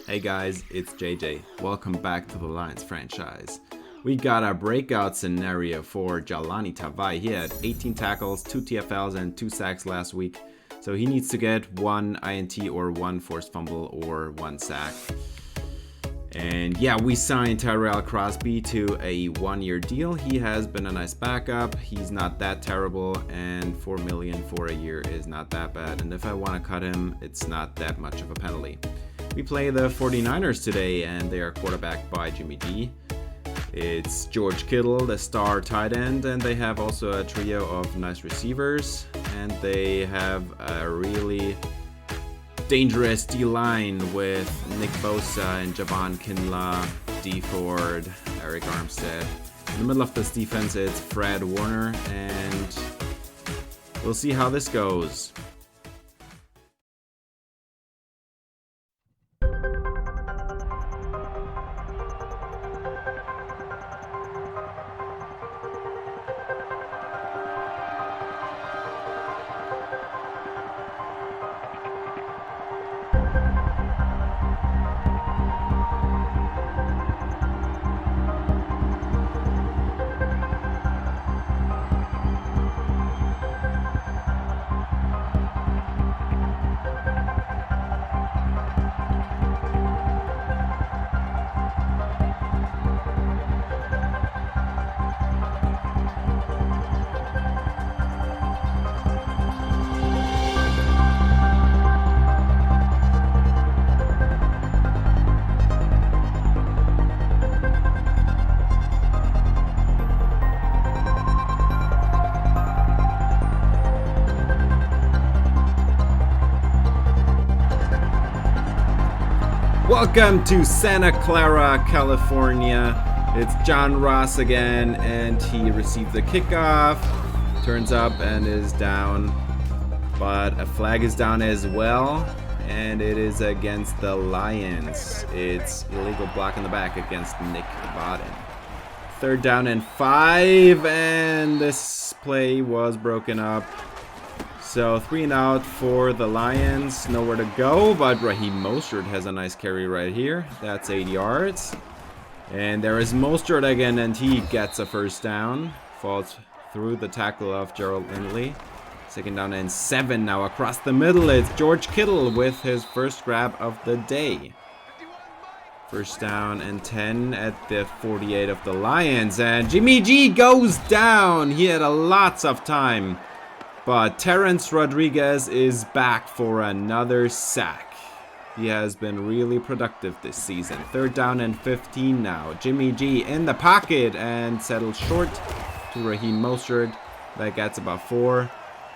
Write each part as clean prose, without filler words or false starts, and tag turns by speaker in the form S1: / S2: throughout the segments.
S1: Hey guys, it's JJ. Welcome back to the Lions franchise. We got a breakout scenario for Jahlani Tavai. He had 18 tackles, 2 TFLs, and 2 sacks last week. So he needs to get 1 INT or 1 forced fumble or 1 sack. And yeah, we signed Tyrell Crosby to a 1-year deal. He has been a nice backup. He's not that terrible, and $4 million for a year is not that bad. And if I want to cut him, it's not that much of a penalty. We play the 49ers today, and they are quarterbacked by Jimmy G. It's George Kittle, the star tight end, and they have also a trio of nice receivers, and they have a really dangerous D-line with Nick Bosa and Javon Kinlaw, D Ford, Eric Armstead. In the middle of this defense, it's Fred Warner, and we'll see how this goes. Welcome to Santa Clara, California. It's John Ross again, and he received the kickoff, turns up and is down, but a flag is down as well, and it is against the Lions. It's illegal block in the back against Nick Bodden. 3rd down and 5, and this play was broken up. So 3 and out for the Lions, nowhere to go, but Raheem Mostert has a nice carry right here. That's 8 yards. And there is Mostert again, and he gets a 1st down. Falls through the tackle of Gerald Lindley. 2nd down and 7 now across the middle. It's George Kittle with his first grab of the day. 1st down and 10 at the 48 of the Lions. And Jimmy G goes down. He had lots of time. But Terrence Rodriguez is back for another sack. He has been really productive this season. 3rd down and 15 now. Jimmy G in the pocket and settles short to Raheem Mostert. That gets about 4.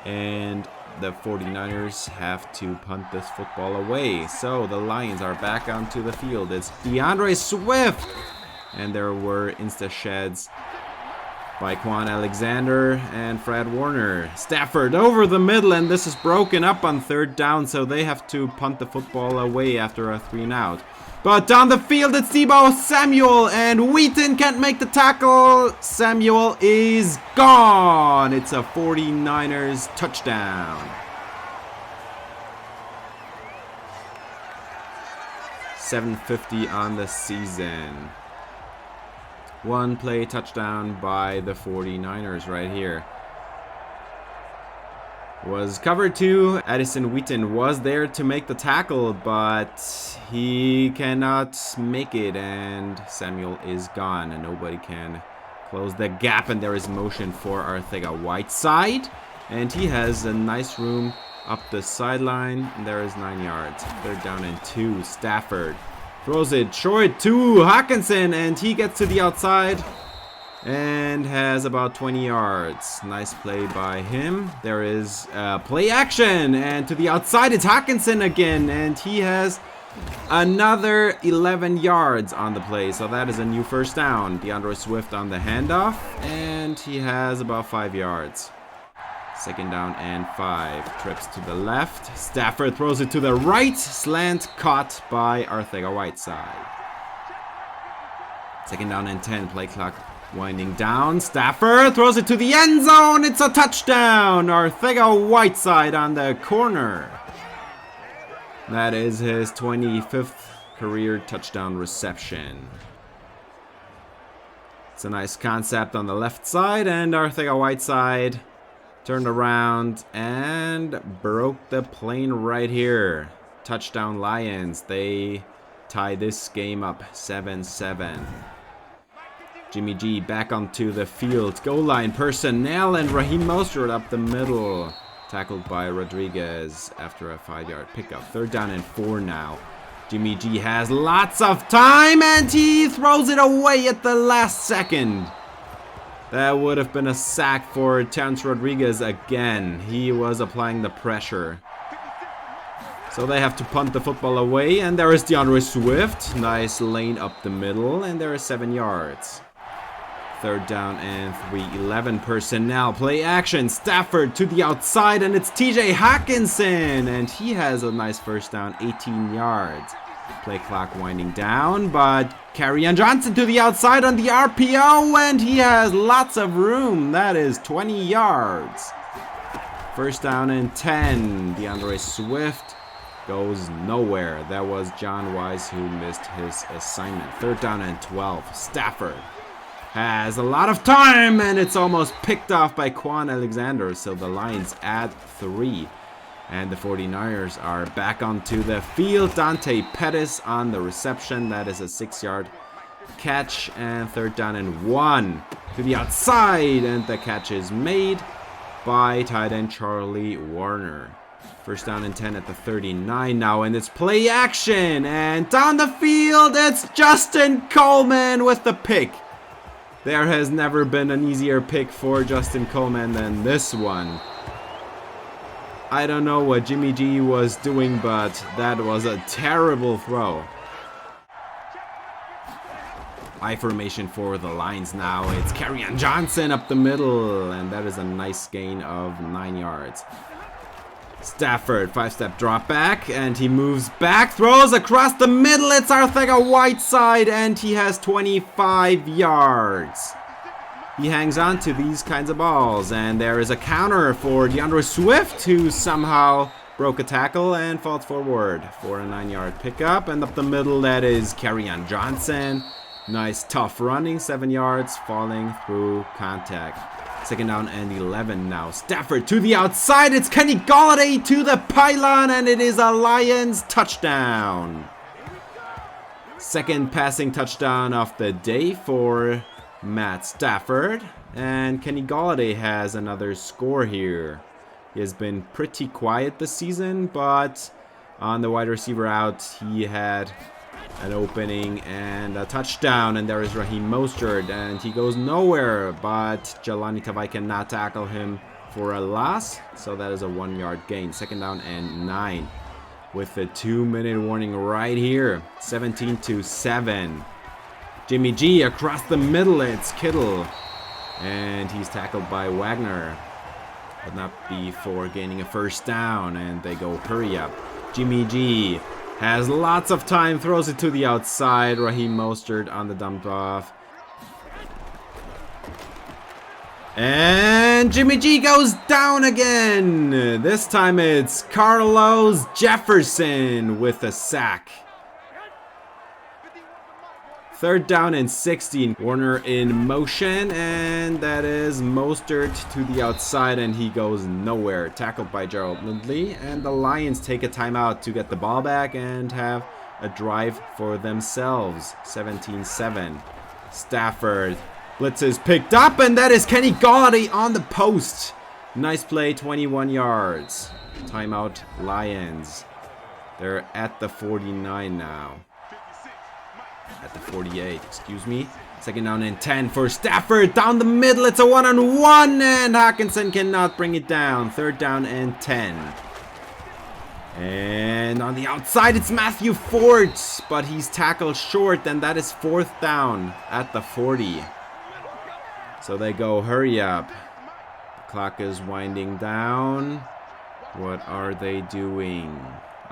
S1: And the 49ers have to punt this football away. So the Lions are back onto the field. It's DeAndre Swift. And there were insta-sheds by Quan Alexander and Fred Warner. Stafford over the middle, and this is broken up on 3rd down, so they have to punt the football away after a 3 and out. But down the field, it's Deebo Samuel, and Wheaton can't make the tackle. Samuel is gone. It's a 49ers touchdown. 750 on the season. 1 play touchdown by the 49ers right here. Was covered 2. Addison Wheaton was there to make the tackle, but he cannot make it, and Samuel is gone, and nobody can close the gap, and there is motion for Arcega-Whiteside, and he has a nice room up the sideline, and there is 9 yards. 3rd down and 2. Stafford throws it short to Hawkinson, and he gets to the outside and has about 20 yards. Nice play by him. There is play action, and to the outside it's Hawkinson again, and he has another 11 yards on the play. So that is a new 1st down. DeAndre Swift on the handoff, and he has about 5 yards. 2nd down and 5. Trips to the left. Stafford throws it to the right. Slant caught by Arcega-Whiteside. 2nd down and 10. Play clock winding down. Stafford throws it to the end zone. It's a touchdown. Arcega-Whiteside on the corner. That is his 25th career touchdown reception. It's a nice concept on the left side, and Arcega-Whiteside turned around and broke the plane right here. Touchdown Lions. They tie this game up 7-7. Jimmy G back onto the field. Goal line personnel, and Raheem Mostert up the middle. Tackled by Rodriguez after a 5-yard pickup. 3rd down and 4 now. Jimmy G has lots of time, and he throws it away at the last second. That would have been a sack for Terrence Rodriguez again. He was applying the pressure. So they have to punt the football away, and there is DeAndre Swift. Nice lane up the middle, and there is 7 yards. 3rd down and 3, 11 personnel. Play action, Stafford to the outside, and it's TJ Hawkinson, and he has a nice 1st down, 18 yards. Play clock winding down, but Kerryon Johnson to the outside on the RPO, and he has lots of room. That is 20 yards. 1st down and 10. DeAndre Swift goes nowhere. That was John Wise who missed his assignment. 3rd down and 12. Stafford has a lot of time, and it's almost picked off by Quan Alexander, so the Lions add 3. And the 49ers are back onto the field. Dante Pettis on the reception. That is a 6-yard catch, and 3rd down and 1 to the outside, and the catch is made by tight end Charlie Warner. 1st down and 10 at the 39 now, and it's play action, and down the field it's Justin Coleman with the pick. There has never been an easier pick for Justin Coleman than this one. I don't know what Jimmy G was doing, but that was a terrible throw. I formation for the Lions now. It's Kerryon Johnson up the middle, and that is a nice gain of 9 yards. Stafford, 5-step drop back, and he moves back, throws across the middle. It's Arcega-Whiteside, and he has 25 yards. He hangs on to these kinds of balls, and there is a counter for DeAndre Swift, who somehow broke a tackle and falls forward for a 9-yard pickup. And up the middle, that is Kerryon Johnson. Nice tough running, 7 yards, falling through contact. 2nd down and 11 now. Stafford to the outside. It's Kenny Golladay to the pylon, and it is a Lions touchdown. 2nd passing touchdown of the day for Matt Stafford. And Kenny Golladay has another score here. He has been pretty quiet this season, but on the wide receiver out, he had an opening and a touchdown, and there is Raheem Mostert, and he goes nowhere, but Jelani Tavai cannot tackle him for a loss, so that is a 1-yard gain. 2nd down and 9 with a 2-minute warning right here. 17-7. Jimmy G across the middle. It's Kittle, and he's tackled by Wagner, but not before gaining a 1st down, and they go hurry up. Jimmy G has lots of time, throws it to the outside. Raheem Mostert on the dump off. And Jimmy G goes down again. This time it's Carlos Jefferson with a sack. 3rd down and 16. Warner in motion, and that is Mostert to the outside, and he goes nowhere. Tackled by Gerald Lindley, and the Lions take a timeout to get the ball back and have a drive for themselves. 17-7. Stafford blitzes picked up, and that is Kenny Golladay on the post. Nice play, 21 yards. Timeout Lions. They're at the 49 now. At the 48, excuse me. 2nd down and 10 for Stafford. Down the middle, it's a 1-on-1, and Hawkinson cannot bring it down. 3rd down and 10. And on the outside, it's Matthew Ford, but he's tackled short, and that is 4th down at the 40. So they go hurry up. The clock is winding down. What are they doing?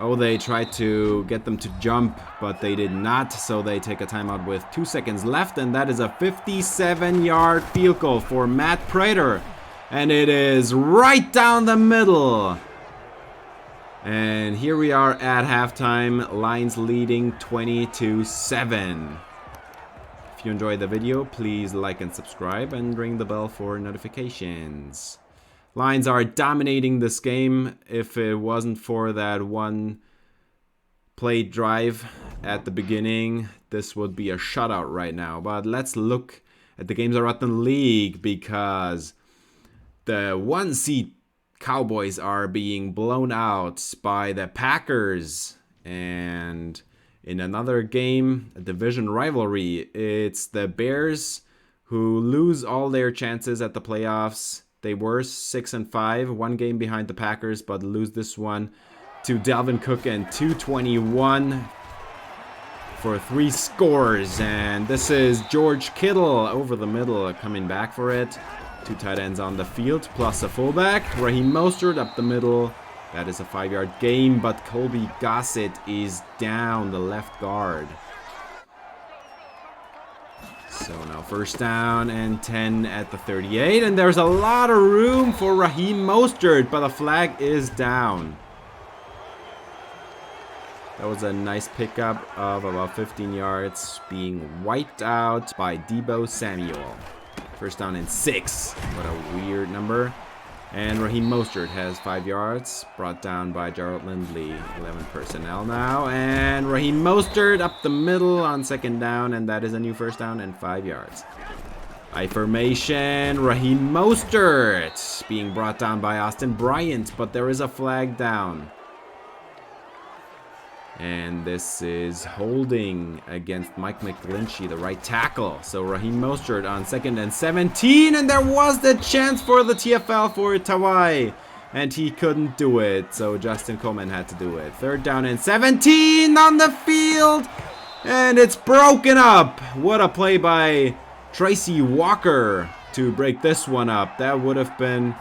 S1: Oh, they tried to get them to jump, but they did not, so they take a timeout with 2 seconds left, and that is a 57-yard field goal for Matt Prater, and it is right down the middle. And here we are at halftime. Lions leading 20-7. If you enjoyed the video, please like and subscribe and ring the bell for notifications. Lions are dominating this game. If it wasn't for that one play drive at the beginning, this would be a shutout right now. But let's look at the games around the league, because the 1 seed Cowboys are being blown out by the Packers. And in another game, a division rivalry, it's the Bears who lose all their chances at the playoffs. They were 6-5, 1 game behind the Packers, but lose this one to Dalvin Cook and 221 for 3 scores. And this is George Kittle over the middle, coming back for it. 2 tight ends on the field, plus a fullback. Raheem Mostert up the middle. That is a 5-yard gain, but Colby Gossett is down, the left guard. So now first down and 10 at the 38. And there's a lot of room for Raheem Mostert, but the flag is down. That was a nice pickup of about 15 yards, being wiped out by Deebo Samuel. First down and 6. What a weird number. And Raheem Mostert has 5 yards, brought down by Gerald Lindley. 11 personnel now. And Raheem Mostert up the middle on second down, and that is a new first down and 5 yards. I formation, Raheem Mostert being brought down by Austin Bryant, but there is a flag down. And this is holding against Mike McGlinchey, the right tackle. So Raheem Mostert on 2nd and 17. And there was the chance for the TFL for Tawai. And he couldn't do it. So Justin Coleman had to do it. 3rd down and 17 on the field. And it's broken up. What a play by Tracy Walker to break this one up. That would have been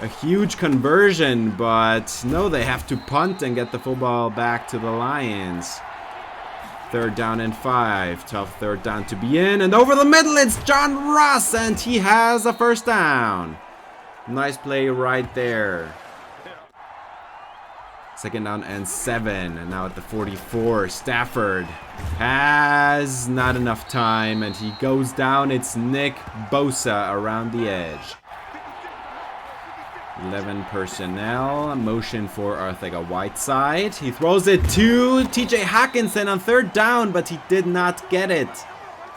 S1: a huge conversion, but no, they have to punt and get the football back to the Lions. 3rd down and 5. Tough 3rd down to be in. And over the middle, it's John Ross, and he has a first down. Nice play right there. 2nd down and 7. And now at the 44, Stafford has not enough time, and he goes down. It's Nick Bosa around the edge. 11 personnel, motion for Arcega-Whiteside. He throws it to TJ Hawkinson on 3rd down, but he did not get it.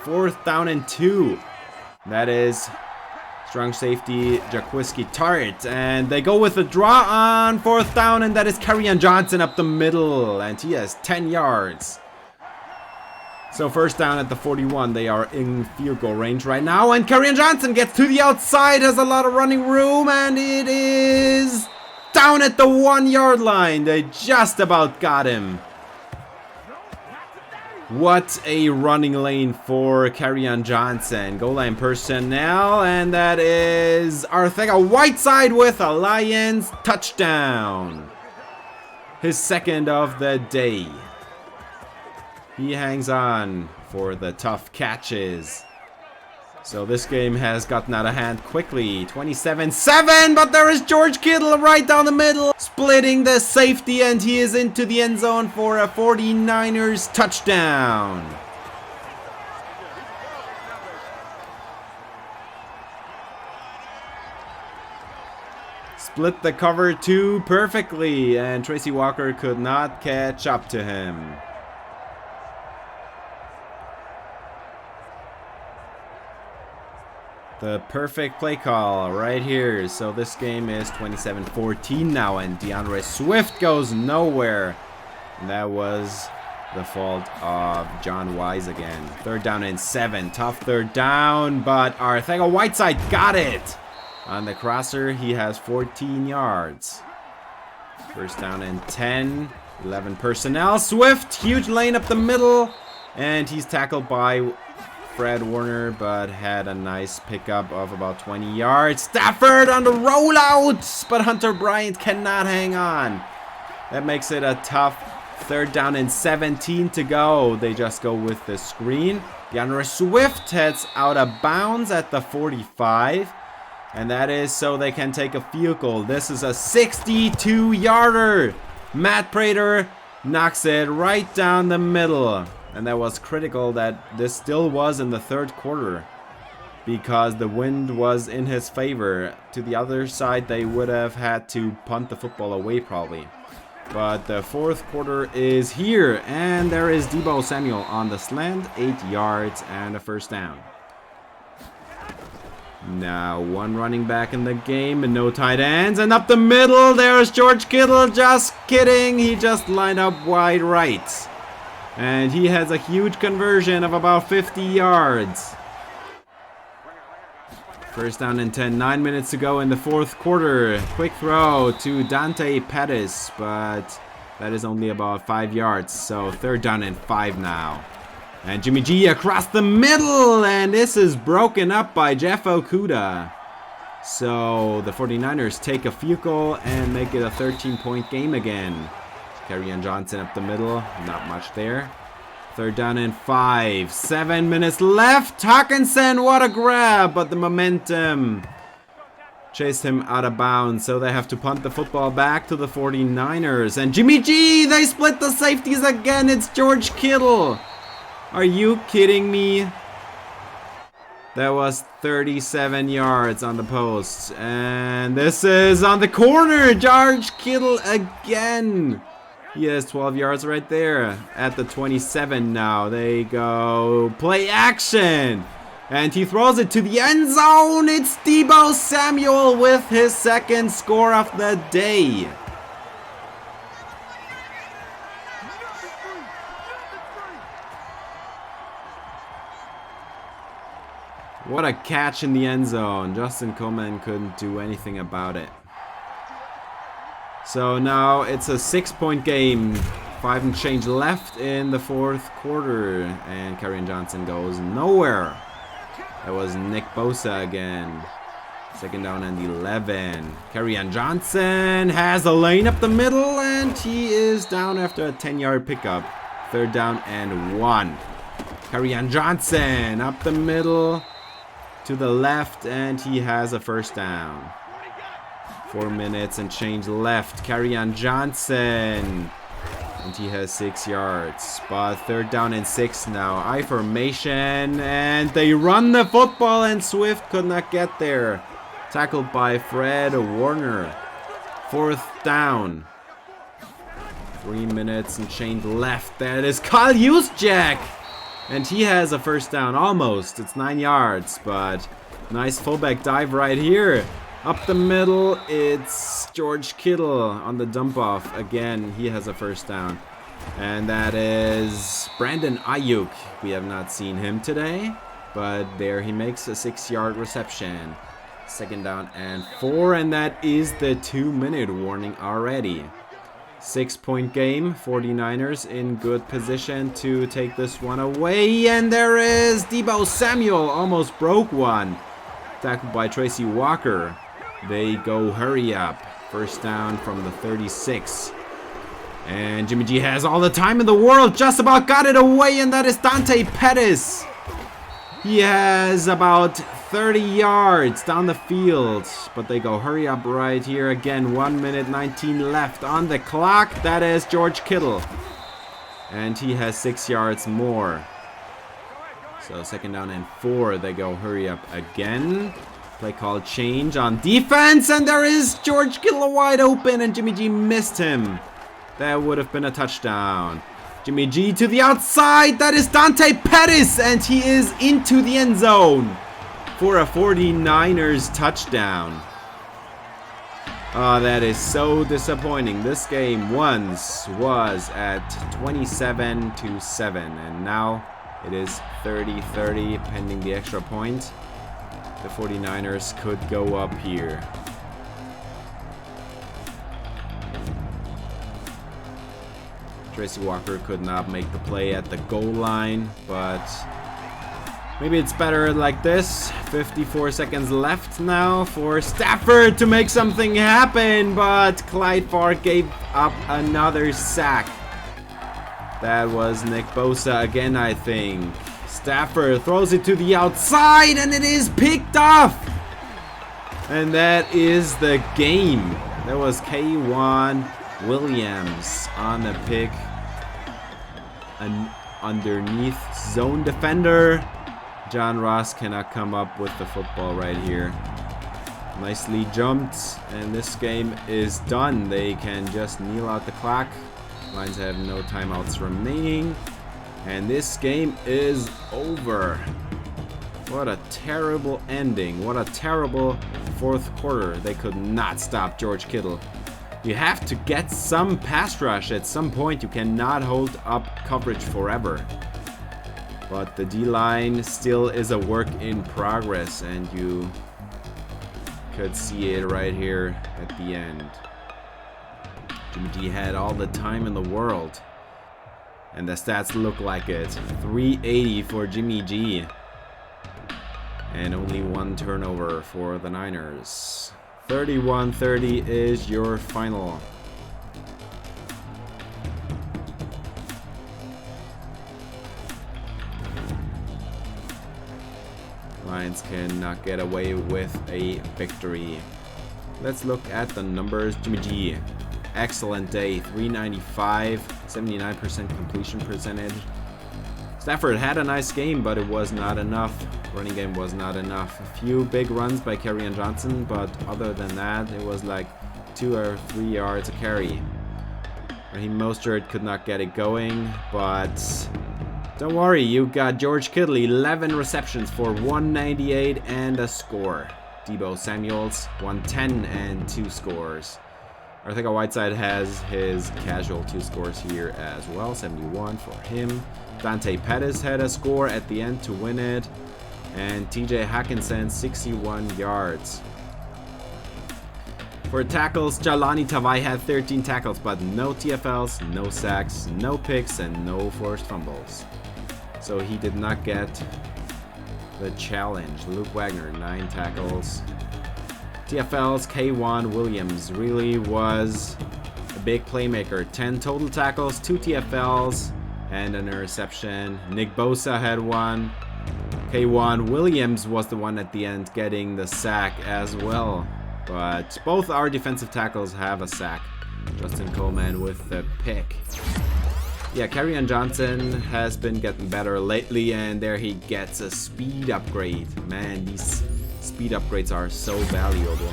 S1: 4th down and 2. That is strong safety Jaquiski Tartt, and they go with a draw on 4th down, and that is Kerryon Johnson up the middle, and he has 10 yards. So first down at the 41, they are in field goal range right now, and Kerryon Johnson gets to the outside, has a lot of running room, and it is down at the 1-yard line. They just about got him. What a running lane for Kerryon Johnson. Goal line personnel, and that is Arcega-Whiteside with a Lions touchdown. His 2nd of the day. He hangs on for the tough catches. So this game has gotten out of hand quickly. 27-7, but there is George Kittle right down the middle, splitting the safety, and he is into the end zone for a 49ers touchdown. Split the cover 2 perfectly, and Tracy Walker could not catch up to him. The perfect play call right here. So this game is 27-14 now, and DeAndre Swift goes nowhere. And that was the fault of John Wise again. 3rd down and 7. Tough 3rd down, but Arcega-Whiteside got it. On the crosser, he has 14 yards. First down and 10. 11 personnel. Swift, huge lane up the middle. And he's tackled by Fred Warner, but had a nice pickup of about 20 yards. Stafford on the rollout, but Hunter Bryant cannot hang on. That makes it a tough 3rd down and 17 to go. They just go with the screen. DeAndre Swift heads out of bounds at the 45. And that is so they can take a field goal. This is a 62-yarder. Matt Prater knocks it right down the middle. And that was critical that this still was in the third quarter, because the wind was in his favor. To the other side, they would have had to punt the football away probably. But the fourth quarter is here, and there is Deebo Samuel on the slant, 8 yards and a first down. Now one running back in the game and no tight ends, and up the middle there's George Kittle. Just kidding, he just lined up wide right, and he has a huge conversion of about 50 yards. First down and 10, 9 minutes to go in the fourth quarter. Quick throw to Dante Pettis, but that is only about 5 yards. So third down and 5 now. And Jimmy G across the middle, and this is broken up by Jeff Okudah. So the 49ers take a field goal and make it a 13-point game again. Kerryon Johnson up the middle, not much there. Third down and 5. 7 minutes left. Hawkinson, what a grab, but the momentum chased him out of bounds, so they have to punt the football back to the 49ers. And Jimmy G, they split the safeties again. It's George Kittle. Are you kidding me? That was 37 yards on the post. And this is on the corner. George Kittle again. He has 12 yards right there at the 27 now. They go play action. And he throws it to the end zone. It's Deebo Samuel with his second score of the day. What a catch in the end zone. Justin Coleman couldn't do anything about it. So now it's a 6-point game. 5 and change left in the fourth quarter. And Kerryon Johnson goes nowhere. That was Nick Bosa again. Second down and 11. Kerryon Johnson has a lane up the middle, and he is down after a 10-yard pickup. Third down and 1. Kerryon Johnson up the middle to the left, and he has a first down. 4 minutes and change left. Kerryon Johnson, and he has 6 yards. But third down and 6 now. I formation, and they run the football, and Swift could not get there. Tackled by Fred Warner. Fourth down. 3 minutes and change left. That is Kyle Juszczyk, and he has a first down almost. It's 9 yards, but nice fullback dive right here. Up the middle, it's George Kittle on the dump off. Again, he has a first down. And that is Brandon Ayuk. We have not seen him today, but there he makes a 6-yard reception. Second down and 4, and that is the 2-minute warning already. 6-point game, 49ers in good position to take this one away. And there is Deebo Samuel, almost broke one. Tackled by Tracy Walker. They go hurry up. First down from the 36. And Jimmy G has all the time in the world, just about got it away, and that is Dante Pettis. He has about 30 yards down the field, but they go hurry up right here. Again, 1 minute 19 left on the clock. That is George Kittle, and he has 6 yards more. So second down and 4, they go hurry up again. Play call change on defense, and there is George Kittle wide open, and Jimmy G missed him. That would have been a touchdown. Jimmy G to the outside. That is Dante Pettis, and he is into the end zone for a 49ers touchdown. Oh, that is so disappointing. This game once was at 27-7, and now it is 30-30 pending the extra point. The 49ers could go up here. Tracy Walker could not make the play at the goal line, but maybe it's better like this. 54 seconds left now for Stafford to make something happen, but Clyde Farr gave up another sack. That was Nick Bosa again, I think. Stafford throws it to the outside, and it is picked off. And that is the game. That was K1 Williams on the pick. An underneath zone defender. John Ross cannot come up with the football right here. Nicely jumped, and this game is done. They can just kneel out the clock. Lions have no timeouts remaining, and this game is over. What a terrible ending. What a terrible fourth quarter. They could not stop George Kittle. You have to get some pass rush at some point. You cannot hold up coverage forever. But the D-line still is a work in progress, and you could see it right here at the end. Jimmy G had all the time in the world, and the stats look like it. 380 for Jimmy G, and only one turnover for the Niners. 31-30 is your final. Lions cannot get away with a victory. Let's look at the numbers. Jimmy G, excellent day. 395, 79% completion percentage. Stafford had a nice game, but it was not enough. Running game was not enough. A few big runs by Kerryon Johnson, but other than that, it was like 2 or 3 yards a carry. Raheem Mostert could not get it going, but don't worry, you got George Kittle, 11 receptions for 198 and a score. Deebo Samuels, 110 and 2 scores. Arcega-Whiteside has his casual 2 scores here as well, 71 for him. Dante Pettis had a score at the end to win it. And TJ Hawkinson, 61 yards. For tackles, Jalani Tavai had 13 tackles, but no TFLs, no sacks, no picks, and no forced fumbles. So he did not get the challenge. Luke Wagner, 9 tackles. TFLs, K1 Williams really was a big playmaker. 10 total tackles, 2 TFLs, and an interception. Nick Bosa had 1. K1 Williams was the one at the end getting the sack as well. But both our defensive tackles have a sack. Justin Coleman with the pick. Yeah, Kerryon Johnson has been getting better lately, and there he gets a speed upgrade. Man, these speed upgrades are so valuable.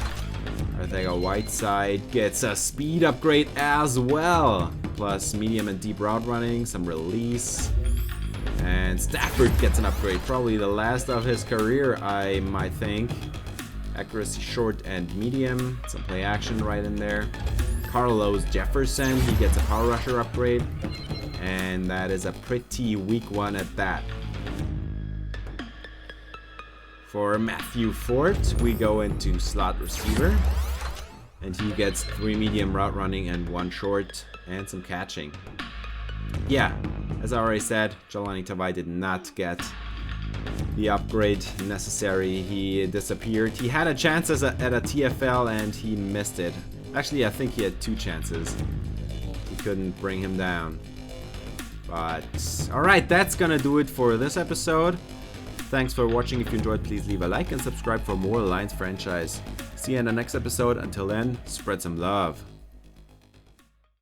S1: Arcega-Whiteside gets a speed upgrade as well. Plus medium and deep route running, some release. And Stafford gets an upgrade, probably the last of his career, I might think. Accuracy short and medium, some play action right in there. Carlos Jefferson, he gets a power rusher upgrade, and that is a pretty weak one at that. For Matthew Fort, we go into slot receiver, and he gets 3 medium route running and 1 short, and some catching. Yeah, as I already said, Jalani Tavai did not get the upgrade necessary. He disappeared. He had a chance at a TFL and he missed it. Actually, I think he had 2 chances. He couldn't bring him down. But alright, that's gonna do it for this episode. Thanks for watching. If you enjoyed, please leave a like and subscribe for more Lions franchise. See you in the next episode. Until then, spread some love.